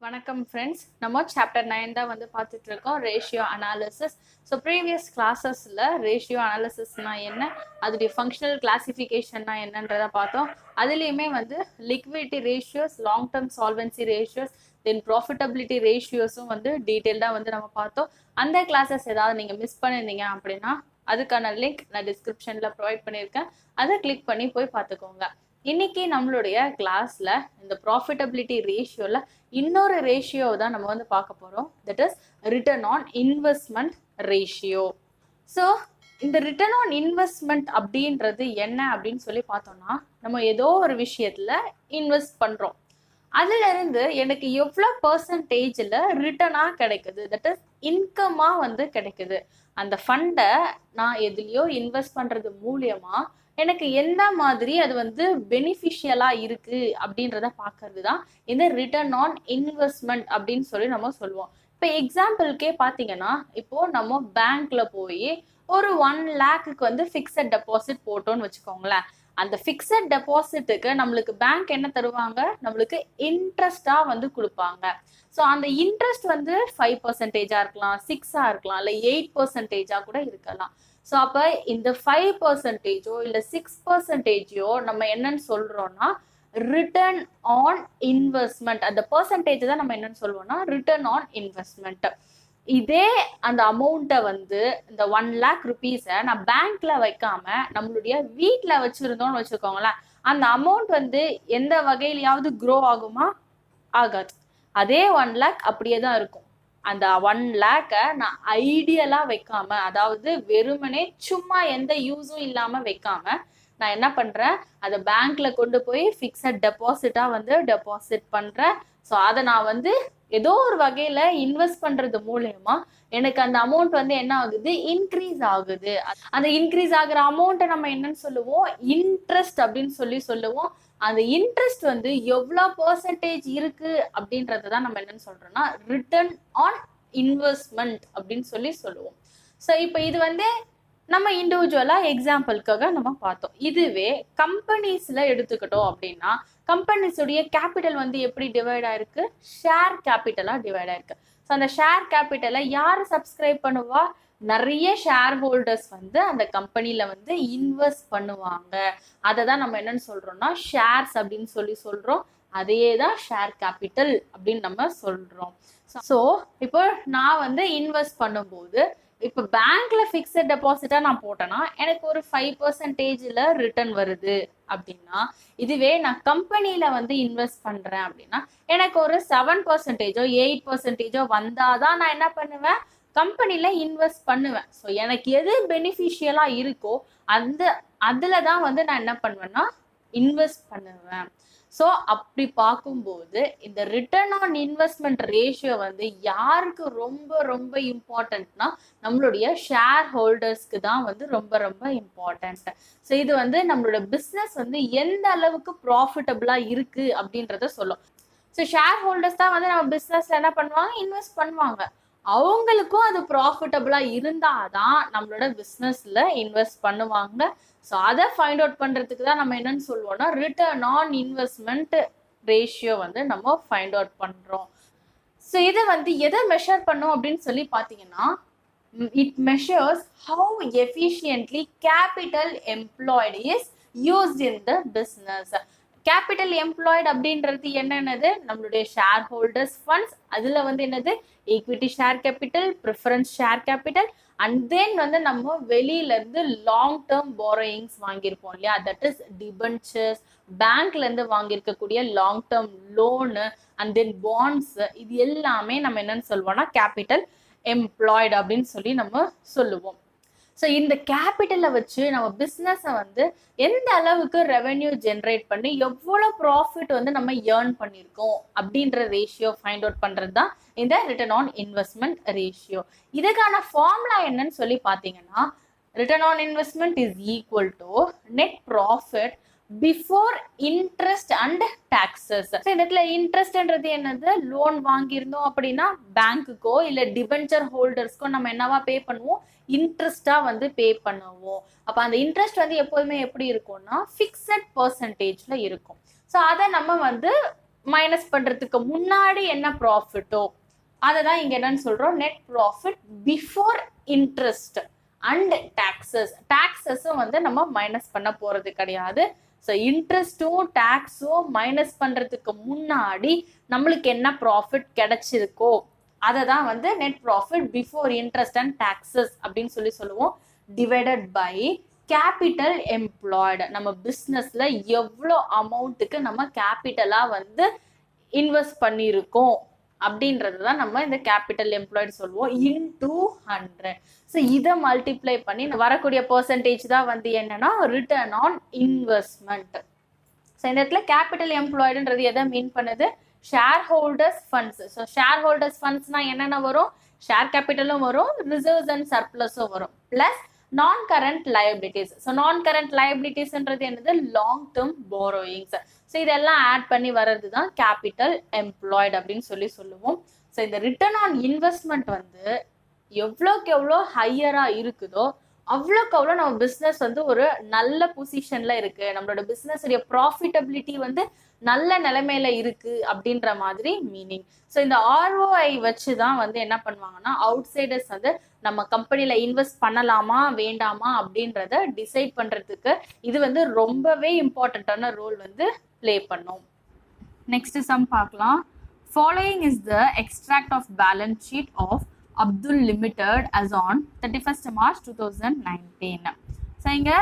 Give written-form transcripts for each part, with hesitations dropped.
வணக்கம் ஃப்ரெண்ட்ஸ். நம்ம சாப்டர் 9 தான் வந்து பார்த்துட்டு இருக்கோம், ரேஷியோ அனாலிசிஸ். ஸோ ப்ரீவியஸ் கிளாஸஸில் ரேஷியோ அனாலிசிஸ்னா என்ன, அதோடைய ஃபங்க்ஷனல் கிளாசிஃபிகேஷன்னா என்னன்றதை பார்த்தோம். அதுலேயுமே வந்து liquidity ratios, long term solvency ratios, then profitability ரேஷியோஸும் வந்து டீட்டெயில்டாக வந்து நம்ம பார்த்தோம். அந்த கிளாஸஸ் ஏதாவது நீங்கள் மிஸ் பண்ணியிருந்தீங்க அப்படின்னா அதுக்கான லிங்க் நான் டிஸ்கிரிப்ஷனில் ப்ரொவைட் பண்ணியிருக்கேன். அதை கிளிக் பண்ணி போய் பார்த்துக்கோங்க. இன்னைக்கு நம்மளுடைய கிளாஸ்ல இந்த ப்ராஃபிட்டபிலிட்டி ரேஷியோல இன்னொரு ரேஷியோ தான் நம்ம வந்து பார்க்க போறோம். That is return on investment ratio. So இந்த ரிட்டர்ன் ஆன் இன்வெஸ்ட்மெண்ட் அப்படின்றது என்ன அப்படின்னு சொல்லி பார்த்தோம்னா, நம்ம ஏதோ ஒரு விஷயத்துல இன்வெஸ்ட் பண்றோம், அதுல இருந்து எனக்கு எவ்வளோ பர்சன்டேஜ்ல ரிட்டர்னா கிடைக்குது, தட் இஸ் இன்கமா வந்து கிடைக்குது. அந்த ஃபண்டை நான் எதுலயோ இன்வெஸ்ட் பண்றது மூலியமா எனக்கு எந்த மாதிரி அது வந்து பெனிஃபிஷியலா இருக்கு அப்படின்றத பார்க்கறது தான் இந்த ரிட்டர்ன் ஆன் இன்வெஸ்ட்மெண்ட் அப்படின்னு சொல்லி நம்ம சொல்லுவோம். இப்போ எக்ஸாம்பிளுக்கே பார்த்தீங்கன்னா, இப்போ நம்ம பேங்க்ல போய் ஒரு 1 லேக்குக்கு வந்து ஃபிக்ஸட் டெபாசிட் போட்டோம்னு வச்சுக்கோங்களேன். அந்த ஃபிக்ஸட் டெபாசிட்டுக்கு நம்மளுக்கு பேங்க் என்ன தருவாங்க, நம்மளுக்கு இன்ட்ரெஸ்டா வந்து கொடுப்பாங்க. ஸோ அந்த இன்ட்ரெஸ்ட் வந்து 5% இருக்கலாம், 6 இருக்கலாம், இல்லை 8% கூட இருக்கலாம். ஸோ அப்போ இந்த 5%ஓ இல்லை 6%ஓ நம்ம என்னன்னு சொல்றோம்னா ரிட்டர்ன் ஆன் இன்வெஸ்ட்மெண்ட். அந்த பர்சன்டேஜ் தான் நம்ம என்னன்னு சொல்லுவோம்னா ரிட்டர்ன் ஆன் இன்வெஸ்ட்மெண்ட். இதே அந்த அமௌண்ட்டை வந்து இந்த 1 லேக் ருபீஸை நான் பேங்க்ல வைக்காம நம்மளுடைய வீட்டில் வச்சிருந்தோம்னு வச்சுக்கோங்களேன், அந்த அமௌண்ட் வந்து எந்த வகையிலையாவது க்ரோ ஆகுமா? ஆகாது. அதே 1 லேக் அப்படியே தான் இருக்கும். அந்த 1 லேக்கை நான் ஐடியலா வைக்காம, அதாவது வெறுமனே சும்மா எந்த யூஸும் இல்லாம வைக்காம நான் என்ன பண்றேன், அதை பேங்க்ல கொண்டு போய் ஃபிக்ஸட் டெபாசிட்டா வந்து டெபாசிட் பண்றேன். ஸோ அதை நான் வந்து ஏதோ ஒரு வகையில இன்வெஸ்ட் பண்றது மூலயமா எனக்கு அந்த அமௌண்ட் வந்து என்ன ஆகுது, இன்க்ரீஸ் ஆகுது. அந்த இன்க்ரீஸ் ஆகுற அமௌண்ட்டை நம்ம என்னன்னு சொல்லுவோம், இன்ட்ரெஸ்ட் அப்படின்னு சொல்லுவோம். அந்த இன்ட்ரெஸ்ட் வந்து எவ்வளோ பர்சன்டேஜ் இருக்கு அப்படின்றத தான் நம்ம என்னன்னு சொல்றோம்னா ரிட்டர்ன் ஆன் இன்வெஸ்ட்மெண்ட் அப்படின்னு சொல்லுவோம். ஸோ இப்போ இது வந்து நம்ம இண்டிவிஜுவலா எக்ஸாம்பிளுக்காக நம்ம பார்த்தோம். இதுவே கம்பெனிஸ்ல எடுத்துக்கிட்டோம் அப்படின்னா, கம்பெனிஸுடைய கேபிட்டல் வந்து எப்படி டிவைட் ஆயிருக்கு, ஷேர் கேபிட்டலா டிவைட் ஆயிருக்கு. ஸோ அந்த ஷேர் கேபிட்டலை யார் சப்ஸ்கிரைப் பண்ணுவா, நிறைய ஷேர் ஹோல்டர்ஸ் வந்து அந்த கம்பெனில வந்து இன்வெஸ்ட் பண்ணுவாங்க. அதை தான் நம்ம என்னன்னு சொல்றோம்னா ஷேர்ஸ் அப்படின்னு சொல்றோம். அதையே தான் ஷேர் கேபிட்டல் அப்படின்னு நம்ம சொல்றோம். ஸோ இப்போ நான் வந்து இன்வெஸ்ட் பண்ணும்போது, இப்போ பேங்க்ல ஃபிக்ஸட் டெபாசிட்டா நான் போட்டேன்னா எனக்கு ஒரு 5%ல ரிட்டர்ன் வருது அப்படின்னா, இதுவே நான் கம்பெனில வந்து இன்வெஸ்ட் பண்றேன் அப்படின்னா எனக்கு ஒரு 7%ஓ 8%ஓ வந்தாதான் நான் என்ன பண்ணுவேன், கம்பெனில இன்வெஸ்ட் பண்ணுவேன். ஸோ எனக்கு எது பெனிஃபிஷியலா இருக்கோ அதுல தான் வந்து நான் என்ன பண்ணுவேன்னா இன்வெஸ்ட் பண்ணுவேன். ஸோ அப்படி பார்க்கும்போது இந்த ரிட்டர்ன் ஆன் இன்வெஸ்ட்மெண்ட் ரேஷியோ வந்து யாருக்கு ரொம்ப ரொம்ப இம்பார்ட்டன்ட்னா நம்மளுடைய ஷேர் ஹோல்டர்ஸ்க்கு தான் வந்து ரொம்ப ரொம்ப இம்பார்ட்டன்ட். ஸோ இது வந்து நம்மளோட பிஸ்னஸ் வந்து எந்த அளவுக்கு ப்ராஃபிட்டபிளா இருக்கு அப்படின்றத சொல்லும். ஸோ ஷேர் ஹோல்டர்ஸ் தான் வந்து நம்ம பிஸ்னஸ்ல என்ன பண்ணுவாங்க, இன்வெஸ்ட் பண்ணுவாங்க. அவங்களுக்கும் அது ப்ராஃபிட்டபிளா இருந்தாதான் நம்மளோட பிஸ்னஸ்ல இன்வெஸ்ட் பண்ணுவாங்க. ஸோ அதை ஃபைண்ட் அவுட் பண்றதுக்கு தான் நம்ம என்னன்னு சொல்லுவோம்னா ரிட்டர்ன் ஆன் இன்வெஸ்ட்மெண்ட் ரேஷியோ வந்து நம்ம ஃபைண்ட் அவுட் பண்றோம். ஸோ இதை வந்து எதை மெஷர் பண்ணும் அப்படின்னு சொல்லி பார்த்தீங்கன்னா, it measures how efficiently capital employed is used in the business. Capital employed அப்படின்றது என்னென்னது, நம்மளுடைய ஷேர் ஹோல்டர்ஸ் ஃபண்ட்ஸ், அதுல வந்து என்னது equity share capital, preference share capital, and then வந்து நம்ம வெளியில இருந்து லாங் டேர்ம் பாரோயிங்ஸ் வாங்கியிருப்போம் இல்லையா, தட் இஸ் டிபென்ச்சர்ஸ், பேங்க்ல இருந்து வாங்கியிருக்கக்கூடிய long term loan, and then bonds, இது எல்லாமே நம்ம என்னன்னு சொல்லுவோம்னா கேபிட்டல் எம்ப்ளாய்டு அப்படின்னு சொல்லி நம்ம சொல்லுவோம். ஸோ இந்த கேபிட்டலை வச்சு நம்ம பிஸ்னஸை வந்து எந்த அளவுக்கு ரெவென்யூ ஜென்ரேட் பண்ணி எவ்வளோ ப்ராஃபிட் வந்து நம்ம ஏர்ன் பண்ணியிருக்கோம் அப்படின்ற ரேஷியோ ஃபைண்ட் அவுட் பண்ணுறது தான் இந்த ரிட்டர்ன் ஆன் இன்வெஸ்ட்மெண்ட் ரேஷியோ. இதுக்கான ஃபார்முலா என்னன்னு சொல்லி பார்த்தீங்கன்னா, return on investment is equal to net profit before interest and taxes. இந்த இடத்துல இன்ட்ரெஸ்ட்ன்றது என்னது, லோன் வாங்கியிருந்தோம் அப்படின்னா பேங்க்குக்கோ இல்லை டிபென்ச்சர் ஹோல்டர்ஸ்க்கோ நம்ம என்னவா பே பண்ணுவோம், இன்ட்ரெஸ்டா வந்து பே பண்ணுவோம். அப்ப அந்த இன்ட்ரெஸ்ட் வந்து எப்போதுமே எப்படி இருக்கும்னா ஃபிக்ஸட் பர்சன்டேஜ்ல இருக்கும். ஸோ அதை நம்ம வந்து மைனஸ் பண்றதுக்கு முன்னாடி என்ன ப்ராஃபிட்டோ அதை தான் இங்க என்னன்னு சொல்றோம், net profit before interest and taxes. டாக்ஸஸும் வந்து நம்ம மைனஸ் பண்ண போறது கிடையாது. ஸோ இன்ட்ரெஸ்டும் டாக்ஸும் மைனஸ் பண்றதுக்கு முன்னாடி நம்மளுக்கு என்ன ப்ராஃபிட் கிடைச்சிருக்கோ அதை தான் வந்து net profit before interest and taxes அப்படின்னு சொல்லுவோம். Divided by capital employed. நம்ம பிஸ்னஸ்ல எவ்வளோ அமௌண்ட்டுக்கு நம்ம கேபிட்டலா வந்து இன்வெஸ்ட் பண்ணியிருக்கோம் அப்படின்றது தான் நம்ம இந்த கேபிட்டல் எம்ப்ளாய்டு சொல்லுவோம். இன்டூ 100. ஸோ இதை மல்டிப்ளை பண்ணி வரக்கூடிய பெர்சன்டேஜ் தான் வந்து என்னன்னா ரிட்டர்ன் ஆன் இன்வெஸ்ட்மெண்ட். ஸோ இந்த இடத்துல கேபிட்டல் எம்ப்ளாய்டுன்றது எதை மீன் பண்ணுது, shareholders funds. So shareholders ஃபண்ட்ஸ்னா என்னென்ன வரும், ஷேர் கேபிட்டலும் வரும், ரிசர்வ்ஸ் அண்ட் சர்ப்ளஸும் வரும், plus non current liabilities. So நான் கரண்ட் லயபிலிட்டிஸ்ன்றது என்னது, லாங் டேர்ம் போரோயிங்ஸ். ஸோ இதெல்லாம் ஆட் பண்ணி வர்றது தான் கேபிட்டல் எம்ப்ளாய்டு அப்படின்னு சொல்லுவோம். ஸோ இந்த ரிட்டர்ன் ஆன் இன்வெஸ்ட்மெண்ட் வந்து எவ்வளோக்கு எவ்வளோ ஹையரா இருக்குதோ அவ்வளோக்கு அவ்வளோ நம்ம பிஸ்னஸ் வந்து ஒரு நல்ல பொசிஷன்ல இருக்கு, நம்மளோட பிஸ்னஸ் உடைய ப்ராஃபிட்டபிலிட்டி வந்து நல்ல நிலைமையில இருக்கு அப்படின்ற மாதிரி மீனிங். ஸோ இந்த ROI வச்சு தான் வந்து என்ன பண்ணுவாங்கன்னா அவுட் சைடர்ஸ் வந்து நம்ம கம்பெனில இன்வெஸ்ட் பண்ணலாமா வேண்டாமா அப்படின்றத டிசைட் பண்றதுக்கு இது வந்து ரொம்பவே இம்பார்ட்டன்டான ரோல் வந்து பிளே பண்ணும். நெக்ஸ்ட் சம் பார்க்கலாம். Following is the extract of balance sheet of Abdul limited as on 31st March 2019. So இங்க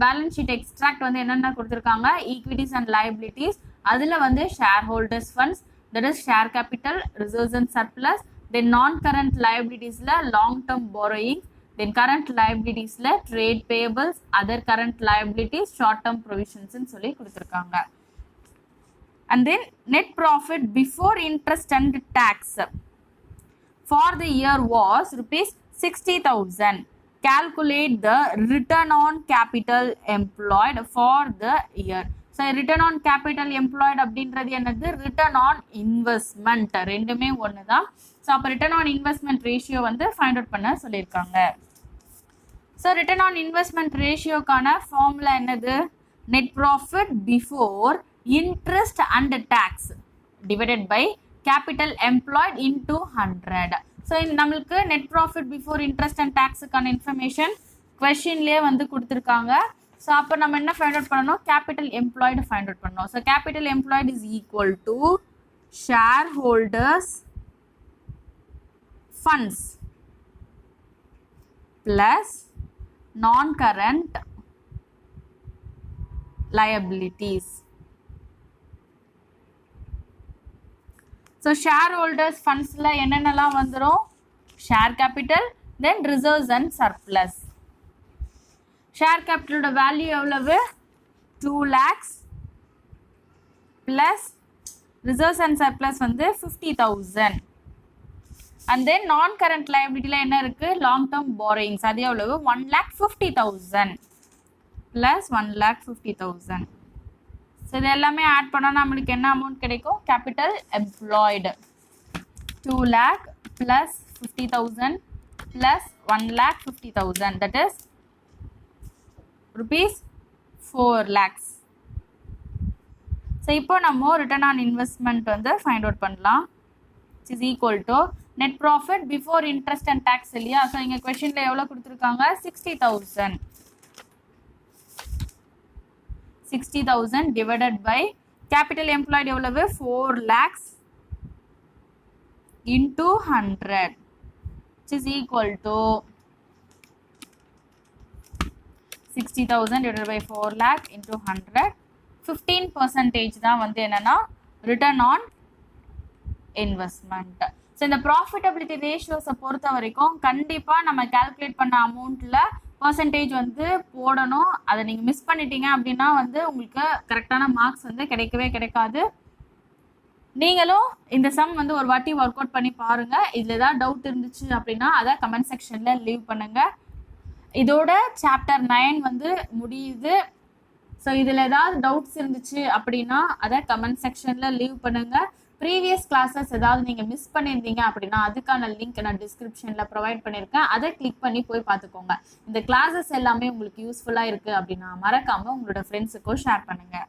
பேலன்ஸ் ஷீட் எக்ஸ்ட்ராக்ட் வந்து என்னென்ன கொடுத்துருக்காங்க, ஈக்விட்டிஸ் அண்ட் லயபிலிட்டிஸ், அதில் வந்து shareholders funds, that is share capital, reserves and surplus, then non current லயபிலிட்டிஸில் long term borrowings, then current லயபிலிட்டிஸில் trade payables, other current liabilities, short term ப்ரொவிஷன்ஸ்ன்னு சொல்லி கொடுத்துருக்காங்க. And then net profit before interest and tax for the year was rupees 60,000. Calculate the return on capital employed for the year. So return on capital employed அப்படின்றது என்னது, return on investment. ரெண்டுமே ஒன்று தான். So அப்போ return on investment ratio வந்து find out பண்ண சொல்லியிருக்காங்க. So return on investment ratioக்கான ஃபார்முலா என்னது, net profit before interest and tax divided by capital employed into 100. So நம்மளுக்கு net profit before interest and டேக்ஸுக்கான இன்ஃபர்மேஷன் கொஸ்டின்லேயே வந்து கொடுத்துருக்காங்க. ஸோ அப்போ நம்ம என்ன ஃபைண்ட் அவுட் பண்ணணும், கேபிட்டல் எம்ப்ளாய்டு ஃபைண்ட் அவுட் பண்ணணும். So capital employed is equal to shareholders funds plus non current liabilities. So shareholders funds la என்னென்னல வந்துரும், share capital, then reserves and surplus. Share capital ஓட value எவ்வளவு, 2 lakhs plus reserves and surplus வந்து 50,000. And then non current liability la என்ன இருக்கு, long term borrowings, அது எவ்வளவு, 1,50,000 plus 1,50,000. So இது எல்லாமே ஆட் பண்ணால் நம்மளுக்கு என்ன அமௌண்ட் கிடைக்கும், capital employed 2 lakh plus 50,000 plus 1,50,000, that is rupees 4 lakhs. So இப்போ நம்ம ரிட்டர்ன் ஆன் இன்வெஸ்ட்மெண்ட் வந்து ஃபைண்ட் அவுட் பண்ணலாம். It is equal to net profit before interest and tax இல்லையா. ஸோ இங்கே கொஸ்டினில் எவ்வளோ கொடுத்துருக்காங்க, 60,000. 60,000 divided by capital employed எவ்வளவு, 4 lakhs into 100, which is equal to 60,000 divided by 4 lakh into 100. 15% தான் வந்து என்னன்னா return on investment. ஸோ இந்த ப்ராஃபிட்டபிலிட்டி ரேஷியோஸை பொறுத்த வரைக்கும் கண்டிப்பாக நம்ம கால்குலேட் பண்ண அமௌண்ட்டில் பர்சன்டேஜ் வந்து போடணும். அதை நீங்கள் மிஸ் பண்ணிட்டீங்க அப்படின்னா வந்து உங்களுக்கு கரெக்டான மார்க்ஸ் வந்து கிடைக்கவே கிடைக்காது. நீங்களும் இந்த சம் வந்து ஒரு வாட்டி ஒர்க் அவுட் பண்ணி பாருங்கள். இதில் ஏதாவது டவுட் இருந்துச்சு அப்படின்னா அதை கமெண்ட் செக்ஷனில் லீவ் பண்ணுங்கள். இதோட சாப்டர் 9 வந்து முடியுது. ஸோ இதில் ஏதாவது டவுட்ஸ் இருந்துச்சு அப்படின்னா அதை கமெண்ட் செக்ஷனில் லீவ் பண்ணுங்கள். ப்ரீவியஸ் கிளாஸஸ் ஏதாவது நீங்கள் மிஸ் பண்ணியிருந்தீங்க அப்படின்னா அதுக்கான லிங்க் நான் டிஸ்கிரிப்ஷனில் ப்ரொவைட் பண்ணியிருக்கேன். அதை கிளிக் பண்ணி போய் பார்த்துக்கோங்க. இந்த கிளாஸஸ் எல்லாமே உங்களுக்கு யூஸ்ஃபுல்லாக இருக்குது அப்படின்னா மறக்காமல் உங்களோட ஃப்ரெண்ட்ஸுக்கும் ஷேர் பண்ணுங்கள்.